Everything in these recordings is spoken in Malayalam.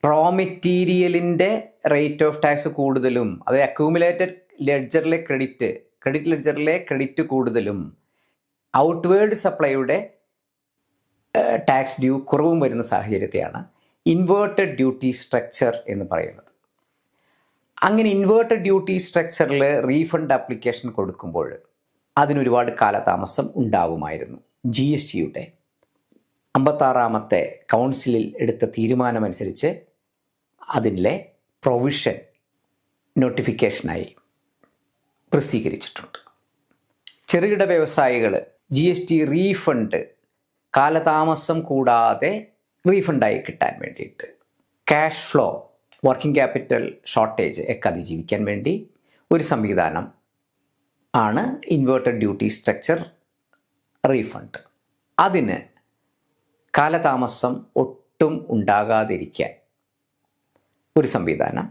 റോ മെറ്റീരിയലിൻ്റെ റേറ്റ് ഓഫ് ടാക്സ് കൂടുതലും, അത് അക്യൂമുലേറ്റഡ് ലെഡ്ജറിലെ ക്രെഡിറ്റ് ലെഡ്ജറിലെ ക്രെഡിറ്റ് കൂടുതലും ഔട്ട്വേർഡ് സപ്ലൈയുടെ ടാക്സ് ഡ്യൂ കുറവും വരുന്ന സാഹചര്യത്തെയാണ് ഇൻവേർട്ടഡ് ഡ്യൂട്ടി സ്ട്രക്ചർ എന്ന് പറയുന്നത്. അങ്ങനെ ഇൻവേർട്ടഡ് ഡ്യൂട്ടി സ്ട്രക്ചറിൽ റീഫണ്ട് ആപ്ലിക്കേഷൻ കൊടുക്കുമ്പോൾ അതിനൊരുപാട് കാലതാമസം ഉണ്ടാകുമായിരുന്നു. GSTയുടെ 56ാമത്തെ കൗൺസിലിൽ എടുത്ത തീരുമാനമനുസരിച്ച് അതിലെ പ്രൊവിഷൻ നോട്ടിഫിക്കേഷനായി പ്രസിദ്ധീകരിച്ചിട്ടുണ്ട്. ചെറുകിട വ്യവസായികൾ GST റീഫണ്ട് കാലതാമസം കൂടാതെ റീഫണ്ടായി കിട്ടാൻ വേണ്ടിയിട്ട്, cash flow, working capital shortage ഒക്കെ അതിജീവിക്കാൻ വേണ്ടി ഒരു സംവിധാനം ആണ് ഇൻവേർട്ടഡ് ഡ്യൂട്ടി സ്ട്രക്ചർ റീഫണ്ട്. അതിന് കാലതാമസം ഒട്ടും ഉണ്ടാകാതിരിക്കാൻ ഒരു സംവിധാനം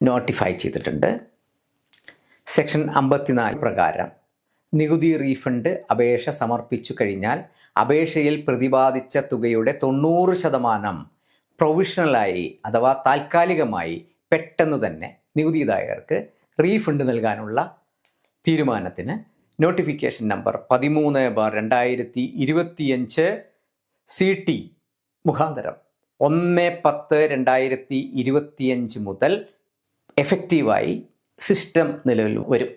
നോട്ടിഫൈ ചെയ്തിട്ടുണ്ട്. സെക്ഷൻ 54 പ്രകാരം നികുതി റീഫണ്ട് അപേക്ഷ സമർപ്പിച്ചു കഴിഞ്ഞാൽ അപേക്ഷയിൽ പ്രതിപാദിച്ച തുകയുടെ 90% പ്രൊവിഷണലായി അഥവാ താൽക്കാലികമായി പെട്ടെന്ന് തന്നെ നികുതിദായകർക്ക് റീഫണ്ട് നൽകാനുള്ള തീരുമാനത്തിന് നോട്ടിഫിക്കേഷൻ നമ്പർ 13/2025 CT മുഖാന്തരം 1/10/2025 മുതൽ എഫക്റ്റീവായി സിസ്റ്റം നിലവിൽ വരും.